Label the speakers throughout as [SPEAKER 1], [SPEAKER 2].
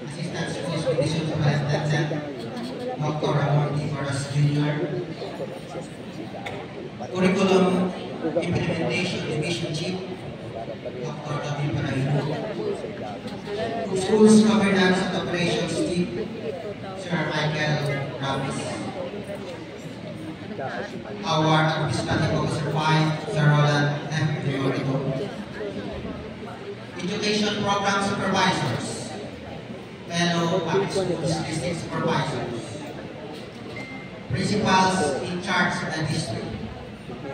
[SPEAKER 1] Assistant School Division Superintendent, Dr. Ramon T. Maras Jr., Curriculum Implementation Division Chief, Dr. David Paraino, Schools Governance and Operations Chief, Sir Michael Ramis, our Administrative Officer 5, Sir Roland F. Riorito, Education Program Supervisors, fellow public schools district supervisors, principals in charge of the district,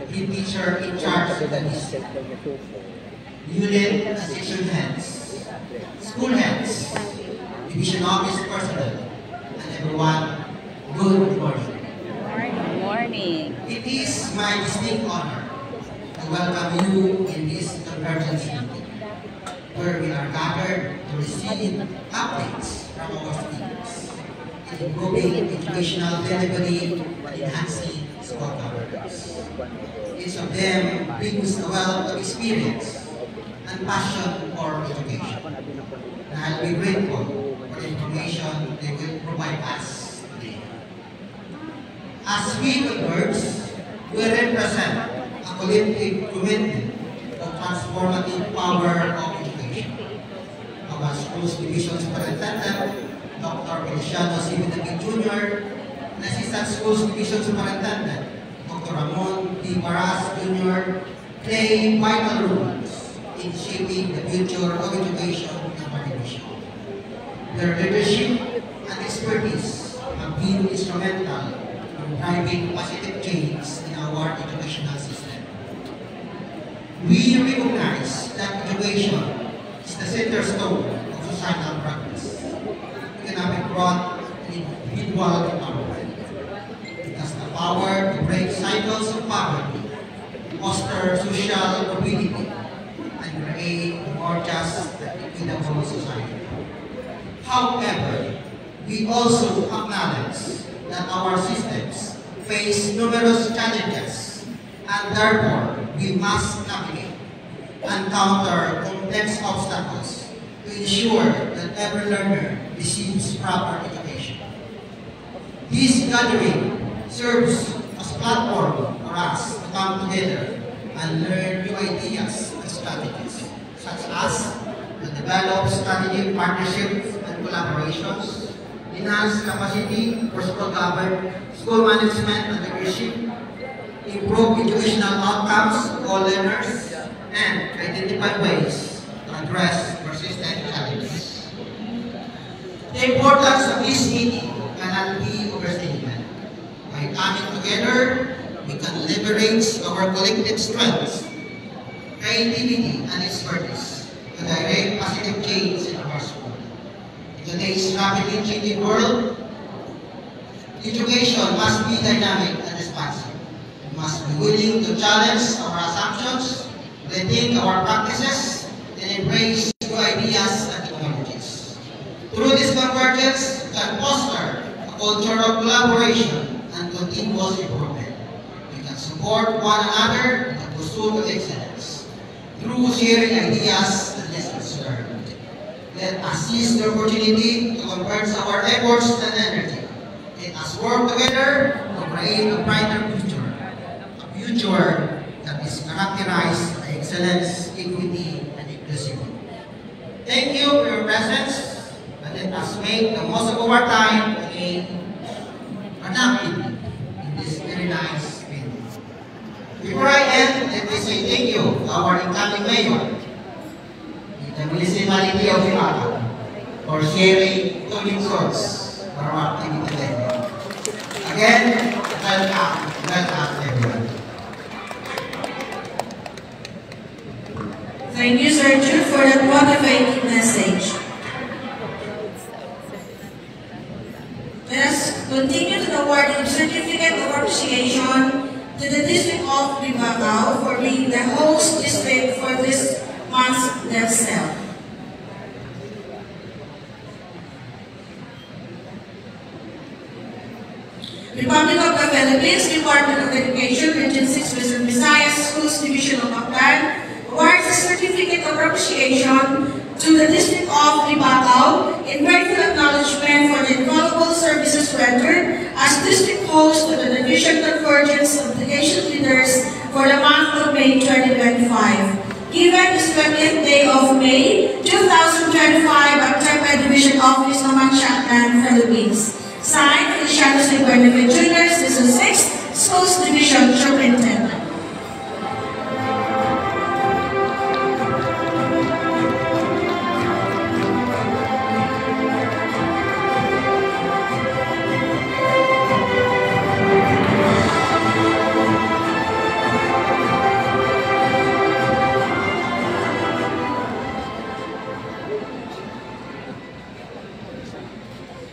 [SPEAKER 1] head teacher in charge of the district, unit and section heads, school heads, division office personnel, and everyone, good morning.
[SPEAKER 2] Good morning.
[SPEAKER 1] It is my distinct honor to welcome you in this convergence meeting, where we are gathered to receive updates from our students in improving educational delivery and enhancing school governance. Each of them brings a wealth of experience and passion for education. And I'll be grateful for the information they will provide us today. As we converge, we represent a collective commitment of transformative power of education. Our Schools Division Superintendent, Dr. Feliciano C. David Jr., and Assistant Schools Division Superintendent, Dr. Ramon T. Maras Jr., play vital roles in shaping the future of education in our division. Their leadership and expertise have been instrumental in driving positive change in our educational system. We recognize that education is the center stone of societal progress, economic growth, and individual empowerment. It has the power to break cycles of poverty, foster social mobility, and create a more just and equitable society. However, we also acknowledge that our systems face numerous challenges, and therefore we must navigate and counter complex obstacles to ensure that every learner receives proper education. This gathering serves as a platform for us to come together and learn new ideas and strategies, such as to develop strategic partnerships and collaborations, enhance capacity for school management and leadership, improve educational outcomes of all learners, and identify ways to address persistent challenges. The importance of this meeting cannot be overstated. By coming together, we can leverage our collective strengths, creativity, and expertise to direct positive change in our school. In today's rapidly changing world, education must be dynamic and responsive. We must be willing to challenge our assumptions, rethink our practices, and embrace new ideas and technologies. Through this convergence, we can foster a culture of collaboration and continuous improvement. We can support one another in the pursuit of excellence through sharing ideas and lessons learned. Let us seize the opportunity to converge our efforts and energy. Let us work together to create a brighter future that is characterized by excellence, equity, and inclusivity. Thank you for your presence, and let us make the most of our time again productively in this very nice meeting. Before I end, let me say thank you to our incoming mayor, the municipality of Ibadan, for sharing 2 resources for our activity today. Again, welcome everyone.
[SPEAKER 3] Thank you, Sir Jude, for that motivating message. Let us continue to award the certificate of appreciation to the District of Ribagao for being the host district for this month's DevCel. Republic of the Philippines, Department of Education, Region 6, Western Visayas, Schools Division of Aklan, awards a certificate of appreciation to the District of Ribagao in grateful acknowledgement for the invaluable services rendered as district host to the Division Convergence Application Leaders for the month of May 2025. Given this 20th day of May 2025 at Tagtay Division Office, Naman Shaklan, Philippines. Signed, Feliciano C. Buenavide Jr., Season 6, Schools Division Superintendent.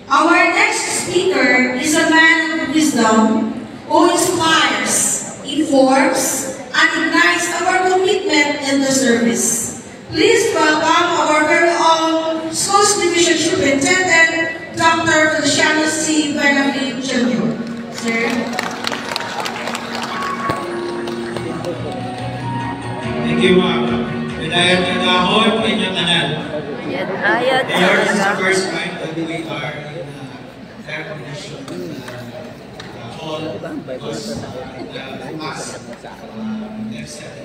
[SPEAKER 3] Our next speaker is a man of wisdom who inspires, informs, and ignites our commitment in the service. Please welcome our very own Schools Division Superintendent, Dr. Feliciano C. Buenavide Jr. Sir.
[SPEAKER 4] Thank you, ma'am. Bidayat na dahon, inyong tanan.
[SPEAKER 2] Yan, ayat
[SPEAKER 4] This is the
[SPEAKER 2] talaga.
[SPEAKER 4] first time that we are in air conditioned hall because the mask they've set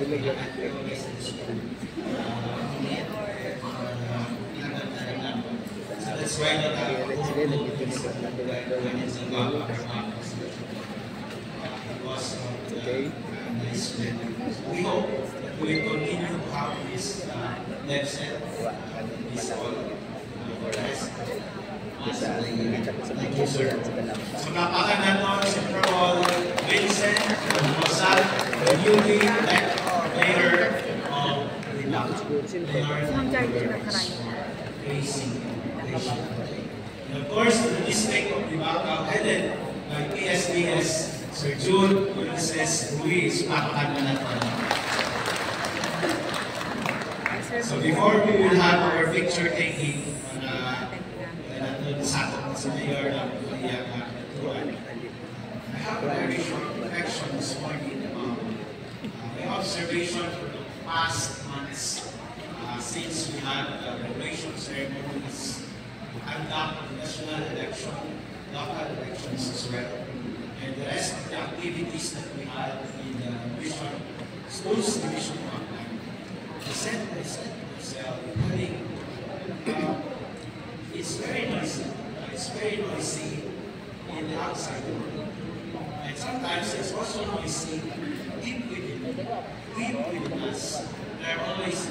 [SPEAKER 4] so that's why that we hope that we will continue to have this left set this all for us. Thank you, sir. So napakanan mo si Pro Vincent Rosal, the newly elected mayor of the and of course, the district of Libacao, headed by PSDS Sir June Ulysses Ruiz, napakanan natin. So before we will have our picture taking sa mayor ng I have a very short reflection this morning about my observation for the past months since we had graduation ceremonies, conduct national election, local elections as well, and the rest of the activities that we had in the schools division program. I said to myself, it's very noisy. It's very noisy in the outside world. And sometimes it's also noisy deep within us. There are always